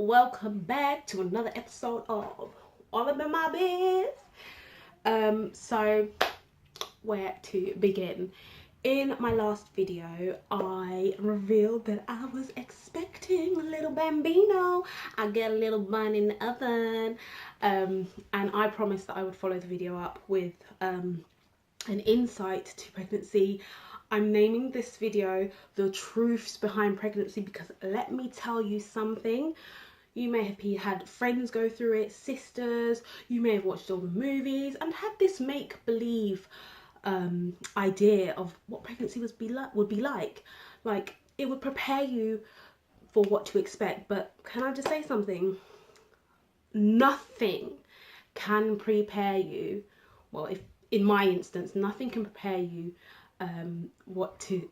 welcome back to another episode of All Up in My Biz. So where to begin? In my last video, I revealed that I was expecting a little bambino. I get a little bun in the oven, and I promised that I would follow the video up with an insight to pregnancy. I'm naming this video The Truths Behind Pregnancy because let me tell you something. You may have had friends go through it, sisters, you may have watched all the movies and had this make-believe idea of what pregnancy would be like. Like, it would prepare you for what to expect. But can I just say something? Nothing can prepare you. Well, if in my instance, nothing can prepare you what to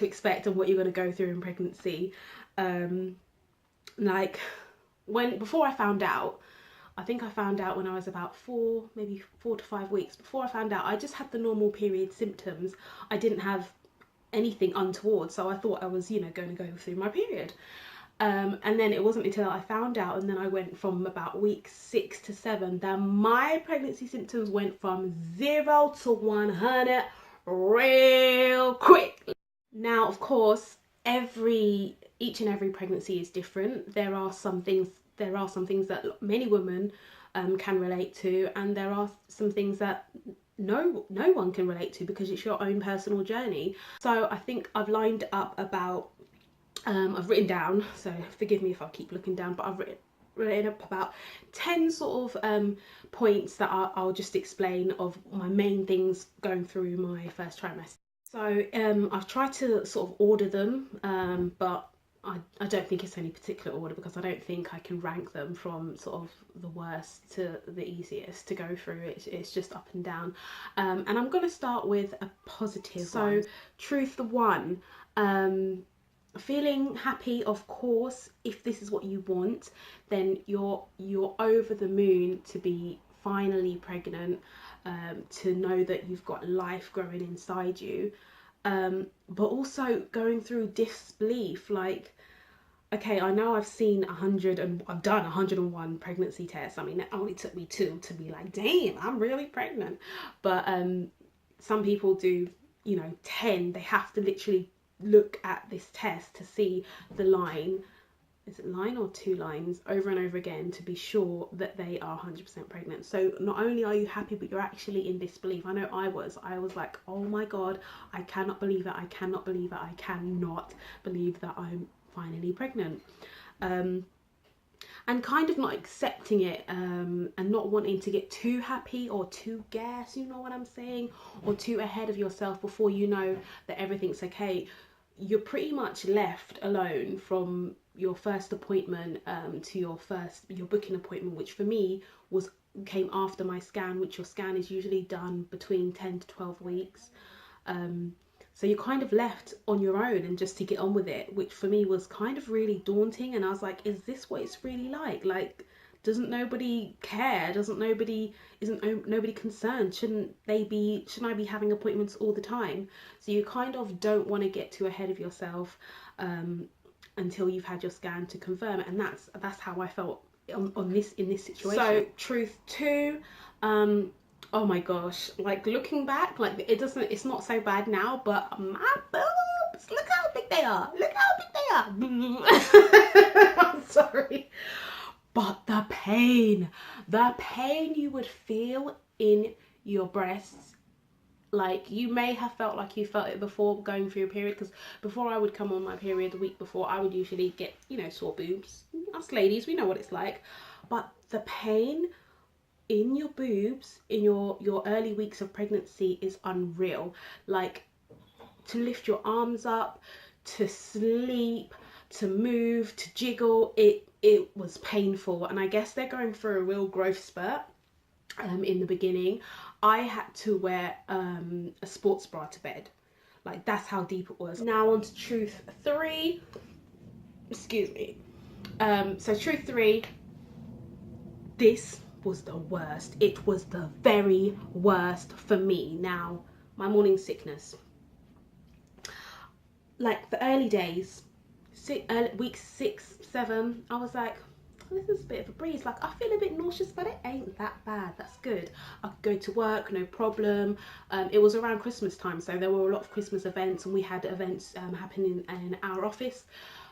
expect and what you're going to go through in pregnancy. Like, before I found out, I think I found out when I was about 4 to 5 weeks. Before I found out, I just had the normal period symptoms. I didn't have anything untoward, so I thought I was, going to go through my period. And then it wasn't until I found out, and then I went from about week 6 to 7, that my pregnancy symptoms went from 0 to 100 real quick. Now, of course, each and every pregnancy is different. There are some things that many women can relate to, and there are some things that no one can relate to because it's your own personal journey. So I think I've lined up about I've written down, so forgive me if I keep looking down, but I've written up about 10 sort of points that I'll just explain of my main things going through my first trimester. So I've tried to sort of order them, but I don't think it's any particular order because I don't think I can rank them from sort of the worst to the easiest to go through. It's just up and down. And I'm going to start with a positive. So truth one, feeling happy, of course. If this is what you want, then you're over the moon to be finally pregnant, to know that you've got life growing inside you, but also going through disbelief. Like, okay, I know I've seen 100 and I've done 101 pregnancy tests. I mean, it only took me 2 to be like, damn, I'm really pregnant. But some people do 10. They have to literally look at this test to see the line, is it line or 2 lines, over and over again to be sure that they are 100% pregnant. So not only are you happy, but you're actually in disbelief. I know I was like, oh my god, I cannot believe it, I cannot believe it, I cannot believe that I'm finally pregnant. And kind of not accepting it, and not wanting to get too happy or too gassed, you know what I'm saying, or too ahead of yourself before you know that everything's okay. You're pretty much left alone from your first appointment to your booking appointment, which for me came after my scan, which your scan is usually done between 10 to 12 weeks. So you're kind of left on your own and just to get on with it, which for me was kind of really daunting. And I was like, is this what it's really like? Like, doesn't nobody care? Isn't nobody concerned? Shouldn't I be having appointments all the time? So you kind of don't want to get too ahead of yourself until you've had your scan to confirm it. And that's how I felt in this situation. So truth 2, oh my gosh, like looking back, like it's not so bad now, but my boobs, look how big they are. I'm sorry. But the pain you would feel in your breasts, like you may have felt like you felt it before going through your period, because before I would come on my period the week before, I would usually get, sore boobs. Us ladies, we know what it's like. But the pain in your boobs in your early weeks of pregnancy is unreal. Like, to lift your arms up, to sleep, to move, to jiggle, it was painful. And I guess they're going through a real growth spurt in the beginning. I had to wear a sports bra to bed. Like, that's how deep it was. Now on to truth 3. Excuse me. So truth 3, this was the worst. It was the very worst for me. Now, my morning sickness. Like, the early days, week 6, 7, I was like, this is a bit of a breeze. Like, I feel a bit nauseous, but it ain't that bad. That's good. I could go to work, no problem. It was around Christmas time, so there were a lot of Christmas events, and we had events happening in our office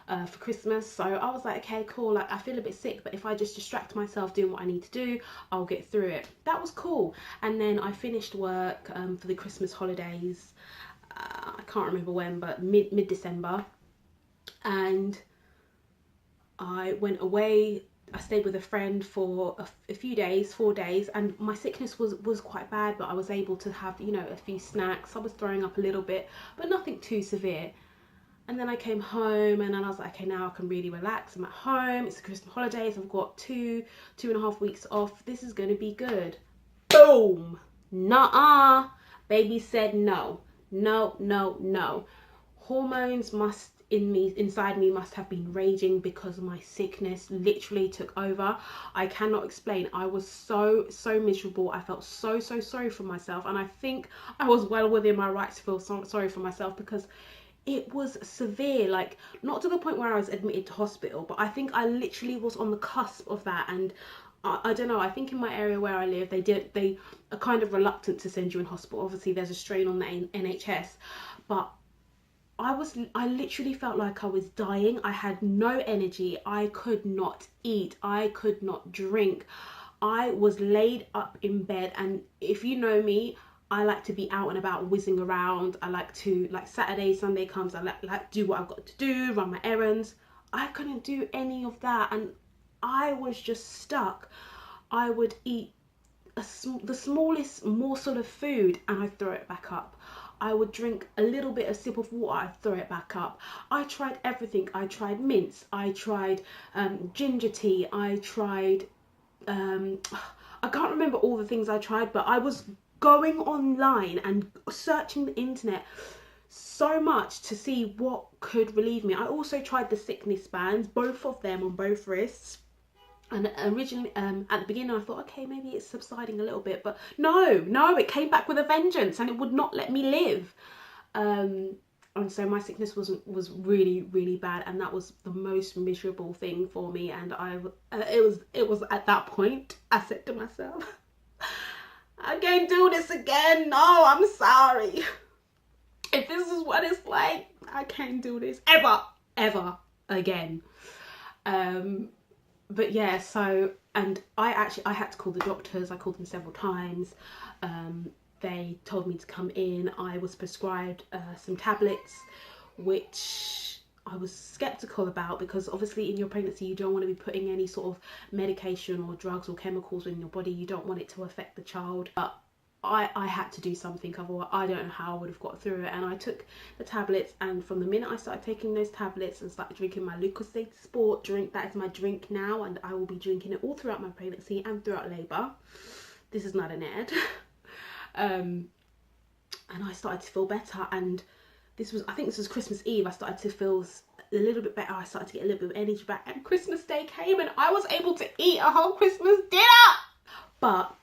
for Christmas. So I was like, okay, cool. Like, I feel a bit sick, but if I just distract myself doing what I need to do, I'll get through it. That was cool. And then I finished work for the Christmas holidays. I can't remember when, but mid-December. And I went away. I stayed with a friend for a few days, 4 days, and my sickness was quite bad, but I was able to have, you know, a few snacks. I was throwing up a little bit, but nothing too severe. And then I came home, and then I was like, okay, now I can really relax. I'm at home. It's the Christmas holidays. I've got 2.5 weeks off. This is going to be good. Boom. Nuh-uh. Baby said no. No, no, no. Hormones inside me must have been raging because my sickness literally took over. I cannot explain. I was so miserable. I felt so sorry for myself, and I think I was well within my right to feel sorry for myself, because it was severe. Like, not to the point where I was admitted to hospital, but I think I literally was on the cusp of that. And I don't know, I think in my area where I live, they are kind of reluctant to send you in hospital. Obviously there's a strain on the NHS, but I literally felt like I was dying. I had no energy. I could not eat. I could not drink. I was laid up in bed, and if you know me, I like to be out and about, whizzing around. I like to, like, Saturday, Sunday comes, I like do what I've got to do, run my errands. I couldn't do any of that, and I was just stuck. I would eat the smallest morsel of food and I'd throw it back up. I would drink a little bit of sip of water, I'd throw it back up. I tried everything. I tried mints, I tried ginger tea, I tried I can't remember all the things I tried, but I was going online and searching the internet so much to see what could relieve me. I also tried the sickness bands, both of them on both wrists. And originally, at the beginning, I thought, okay, maybe it's subsiding a little bit, but no, it came back with a vengeance, and it would not let me live. And so my sickness was really bad, and that was the most miserable thing for me. And it was at that point I said to myself, I can't do this again. No, I'm sorry. If this is what it's like, I can't do this ever again. But yeah, so, and I had to call the doctors. I called them several times. They told me to come in. I was prescribed some tablets, which I was skeptical about, because obviously in your pregnancy you don't want to be putting any sort of medication or drugs or chemicals in your body. You don't want it to affect the child. But I had to do something, otherwise I don't know how I would have got through it. And I took the tablets, and from the minute I started taking those tablets and started drinking my Lucozade Sport drink, that is my drink now, and I will be drinking it all throughout my pregnancy and throughout labour. This is not an ad. And I started to feel better, and I think this was Christmas Eve. I started to feel a little bit better. I started to get a little bit of energy back, and Christmas Day came, and I was able to eat a whole Christmas dinner. But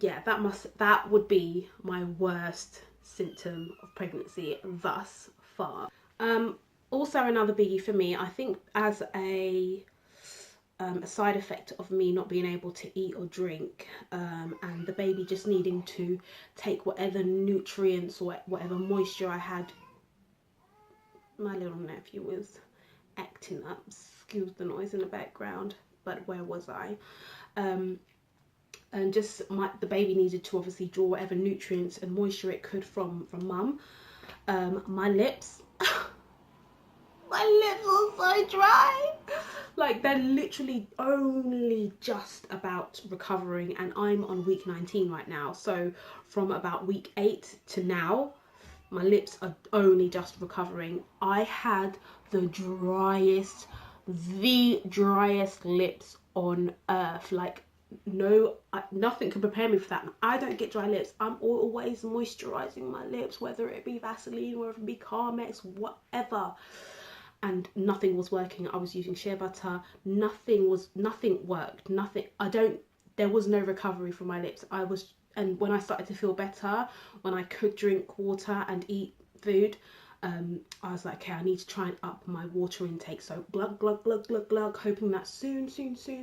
yeah, that would be my worst symptom of pregnancy thus far. Also, another biggie for me, I think, as a side effect of me not being able to eat or drink, and the baby just needing to take whatever nutrients or whatever moisture I had. My little nephew was acting up. Excuse the noise in the background, but where was I? And just the baby needed to obviously draw whatever nutrients and moisture it could from mum. My lips, my lips are so dry. Like, they're literally only just about recovering, and I'm on week 19 right now. So from about week 8 to now, my lips are only just recovering. I had the driest lips on earth. Like, nothing can prepare me for that. I don't get dry lips. I'm always moisturizing my lips, whether it be Vaseline, whether it be Carmex, whatever. And nothing was working. I was using shea butter. Nothing worked. There was no recovery for my lips. And when I started to feel better, when I could drink water and eat food, I was like, okay, I need to try and up my water intake. So glug, glug, glug, glug, glug, hoping that soon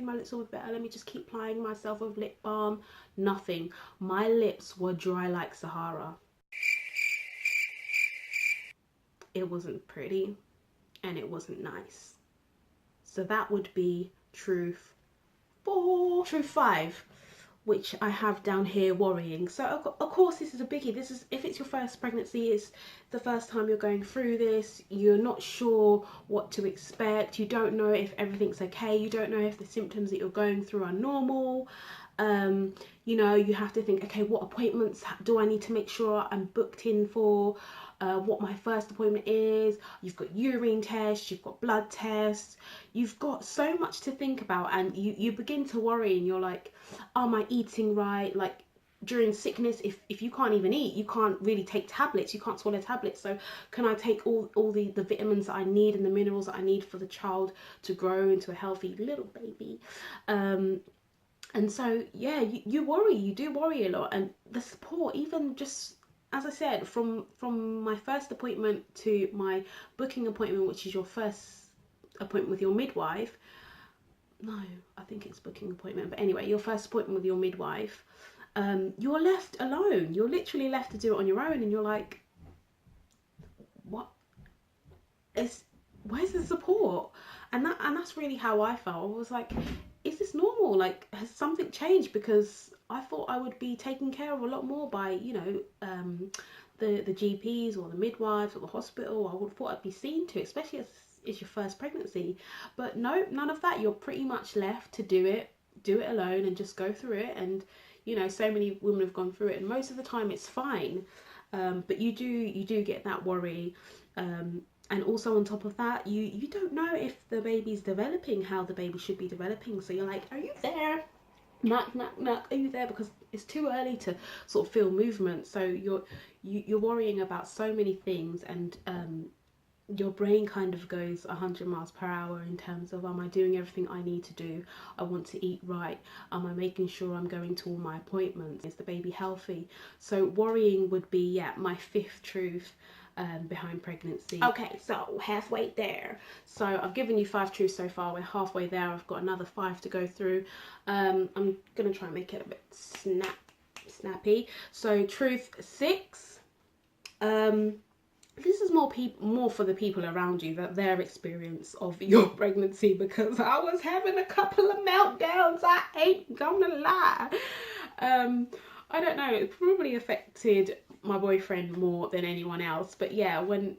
my lips will be better. Let me just keep plying myself with lip balm. Nothing. My lips were dry like Sahara. It wasn't pretty and it wasn't nice. So that would be truth 4. Truth 5, which I have down here, worrying. So of course this is a biggie. This is, if it's your first pregnancy, it's the first time you're going through this, you're not sure what to expect, you don't know if everything's okay, you don't know if the symptoms that you're going through are normal. You know, you have to think, okay, what appointments do I need to make sure I'm booked in for? What my first appointment is. You've got urine tests, you've got blood tests, you've got so much to think about, and you begin to worry, and you're like, am I eating right? Like during sickness, if you can't even eat, you can't really take tablets, you can't swallow tablets, so can I take all the vitamins that I need and the minerals that I need for the child to grow into a healthy little baby? And so yeah, you worry, you do worry a lot. And the support, even just as I said, from my first appointment to my booking appointment, which is your first appointment with your midwife. No, I think it's booking appointment, but anyway, your first appointment with your midwife, you're left alone. You're literally left to do it on your own, and you're like, what is, where's the support? And that's really how I felt. I was like, is this normal? Like, has something changed? Because I thought I would be taken care of a lot more by, you know, the GPs or the midwives or the hospital. I would have thought I'd be seen to, especially as it's your first pregnancy. But no, none of that. You're pretty much left to do it alone and just go through it. And you know, so many women have gone through it, and most of the time it's fine. But you do get that worry. And also on top of that, you don't know if the baby's developing how the baby should be developing. So you're like, are you there? Knock, knock, knock. Are you there? Because it's too early to sort of feel movement. So you're worrying about so many things, and your brain kind of goes 100 miles per hour in terms of, am I doing everything I need to do? I want to eat right. Am I making sure I'm going to all my appointments? Is the baby healthy? So worrying would be, yeah, my 5th truth behind pregnancy. Okay, so halfway there. So I've given you 5 truths so far. We're halfway there. I've got another 5 to go through. I'm gonna try and make it a bit snappy. So truth 6. This is more for the people around you, that their experience of your pregnancy, because I was having a couple of meltdowns, I ain't gonna lie. I don't know, it probably affected my boyfriend more than anyone else, but yeah, when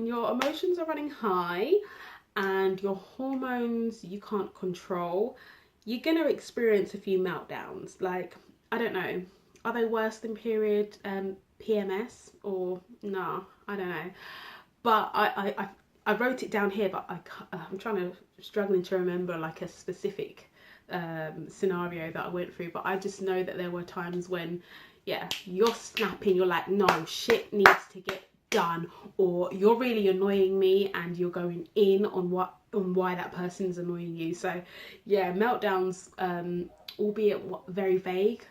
your emotions are running high and your hormones you can't control, you're gonna experience a few meltdowns. Like, I don't know, are they worse than period PMS, or no, I don't know. But I wrote it down here, but I'm struggling to remember like a specific scenario that I went through. But I just know that there were times when, yeah, you're snapping, you're like, no, shit needs to get done, or you're really annoying me, and you're going in on why that person's annoying you. So yeah, meltdowns, albeit very vague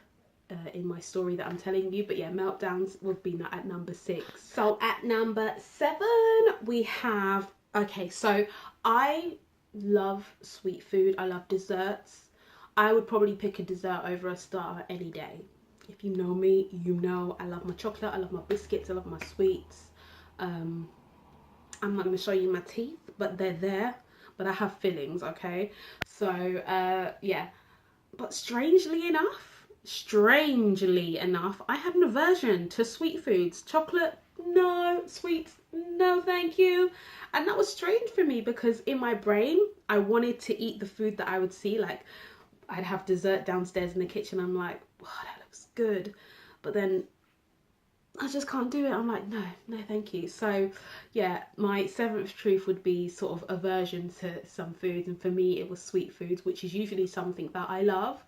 in my story that I'm telling you, but yeah, meltdowns would be at number 6. So at number 7 we have, okay, so I love sweet food, I love desserts. I would probably pick a dessert over a starter any day. If you know me, you know I love my chocolate, I love my biscuits, I love my sweets. I'm not going to show you my teeth, but they're there, but I have fillings, okay? So yeah, but strangely enough, I had an aversion to sweet foods. Chocolate, no. Sweets, no thank you. And that was strange for me, because in my brain I wanted to eat the food that I would see. Like, I'd have dessert downstairs in the kitchen, I'm like, wow, that looks good, but then I just can't do it. I'm like, no thank you. So yeah, my 7th truth would be sort of aversion to some foods, and for me it was sweet foods, which is usually something that I love,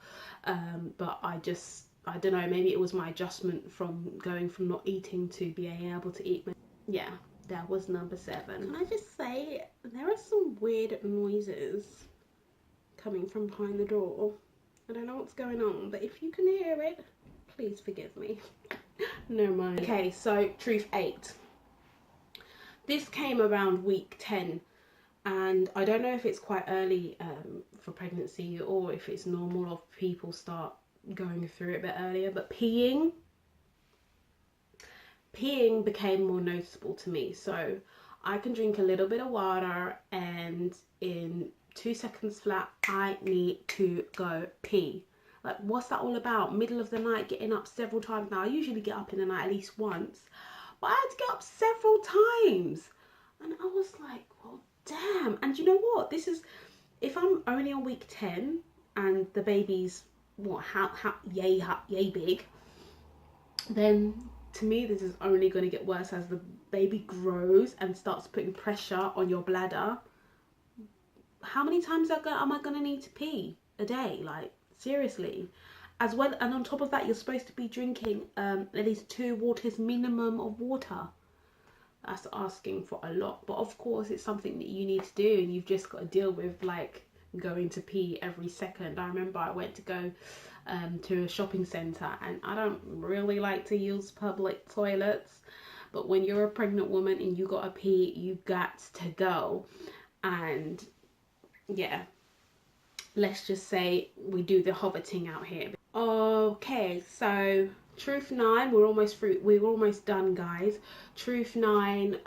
but I don't know, maybe it was my adjustment from going from not eating to being able to eat. Yeah, that was number 7. Can I just say, there are some weird noises coming from behind the door. I don't know what's going on, but if you can hear it, please forgive me. Never mind. Okay, so truth 8. This came around week 10, and I don't know if it's quite early for pregnancy or if it's normal or people start going through it a bit earlier, but peeing became more noticeable to me. So I can drink a little bit of water and in 2 seconds flat I need to go pee. Like, what's that all about? Middle of the night, getting up several times. Now I usually get up in the night at least once, but I had to get up several times, and I was like, well, damn. And you know what, this is, if I'm only on week 10 and the baby's what, yay big, then to me this is only going to get worse as the baby grows and starts putting pressure on your bladder. How many times am I going to need to pee a day? Like, seriously. As well, and on top of that, you're supposed to be drinking at least 2 waters minimum of water. That's asking for a lot, but of course it's something that you need to do, and you've just got to deal with, like, going to pee every second. I remember I went to go to a shopping centre, and I don't really like to use public toilets, but when you're a pregnant woman and you gotta pee, you got to go. And yeah, let's just say we do the hobbting out here. Okay, so truth 9, we're almost through, we're almost done, guys. Truth 9,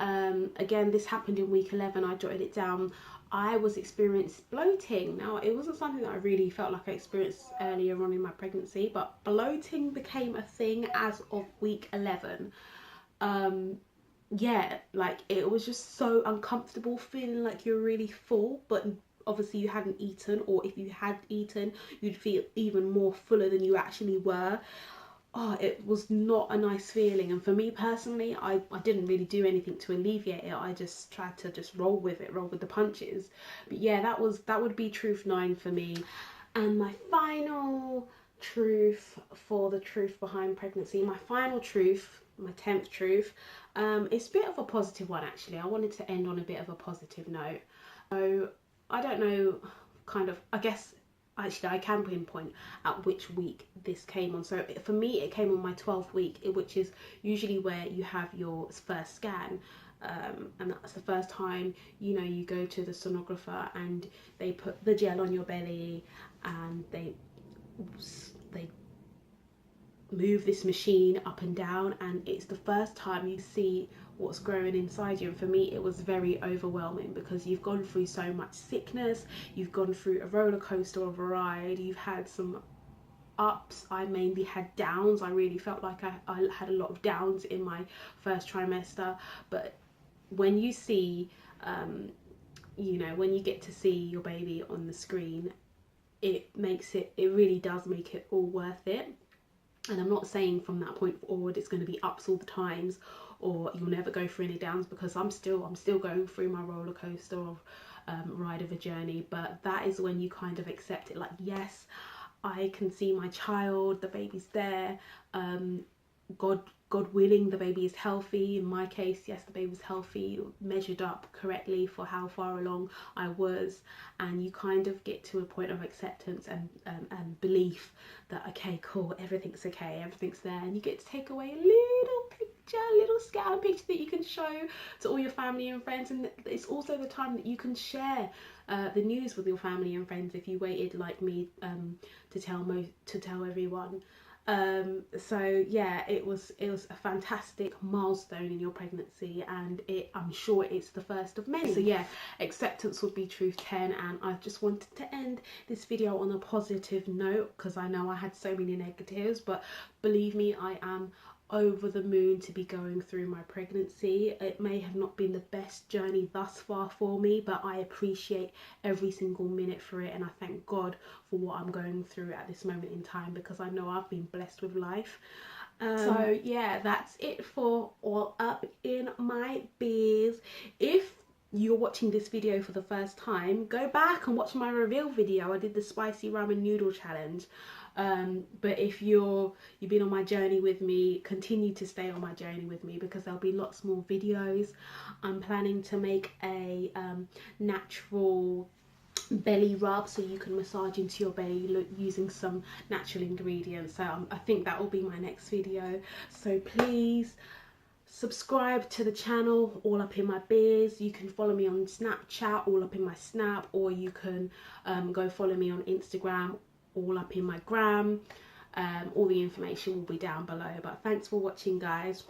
again, this happened in week 11. I jotted it down. I was experiencing bloating. Now, it wasn't something that I really felt like I experienced earlier on in my pregnancy, but bloating became a thing as of week 11. Yeah, like, it was just so uncomfortable, feeling like you're really full, but obviously you hadn't eaten, or if you had eaten, you'd feel even more fuller than you actually were. Oh, it was not a nice feeling, and for me personally, I didn't really do anything to alleviate it. I just tried to just roll with the punches. But yeah, that would be truth 9 for me. And my final truth for the truth behind pregnancy, my final truth, my 10th truth, it's a bit of a positive one actually. I wanted to end on a bit of a positive note. So I don't know, kind of, I guess, actually I can pinpoint at which week this came on. So for me, it came on my 12th week, which is usually where you have your first scan. And that's the first time, you know, you go to the sonographer and they put the gel on your belly and they move this machine up and down, and it's the first time you see what's growing inside you. And for me, it was very overwhelming because you've gone through so much sickness, you've gone through a roller coaster of a ride, you've had some ups, I mainly had downs. I really felt like I had a lot of downs in my first trimester. But when you see you know, when you get to see your baby on the screen, it really does make it all worth it. And I'm not saying from that point forward it's going to be ups all the times or you'll never go through any downs, because I'm still going through my roller coaster of ride of a journey. But that is when you kind of accept it, like, yes, I can see my child, the baby's there, God willing, the baby is healthy. In my case, yes, the baby was healthy, measured up correctly for how far along I was, and you kind of get to a point of acceptance and belief that, okay, cool, everything's okay, everything's there, and you get to take away a little picture, a little scan picture that you can show to all your family and friends. And it's also the time that you can share the news with your family and friends if you waited like me to tell everyone. So yeah, it was a fantastic milestone in your pregnancy, and I'm sure it's the first of many. So yeah, acceptance would be truth 10, and I just wanted to end this video on a positive note because I know I had so many negatives, but believe me, I am over the moon to be going through my pregnancy. It may have not been the best journey thus far for me, but I appreciate every single minute for it, and I thank God for what I'm going through at this moment in time, because I know I've been blessed with life. So yeah, that's it for All Up in My Biz. If you're watching this video for the first time, go back and watch my reveal video. I did the spicy ramen noodle challenge. But if you've been on my journey with me, continue to stay on my journey with me, because there'll be lots more videos. I'm planning to make a natural belly rub, so you can massage into your belly using some natural ingredients. So I think that will be my next video. So please Subscribe to the channel, all up in my beers. You can follow me on Snapchat, all up in my snap, or you can go follow me on Instagram, all up in my gram. All the information will be down below. But thanks for watching, guys.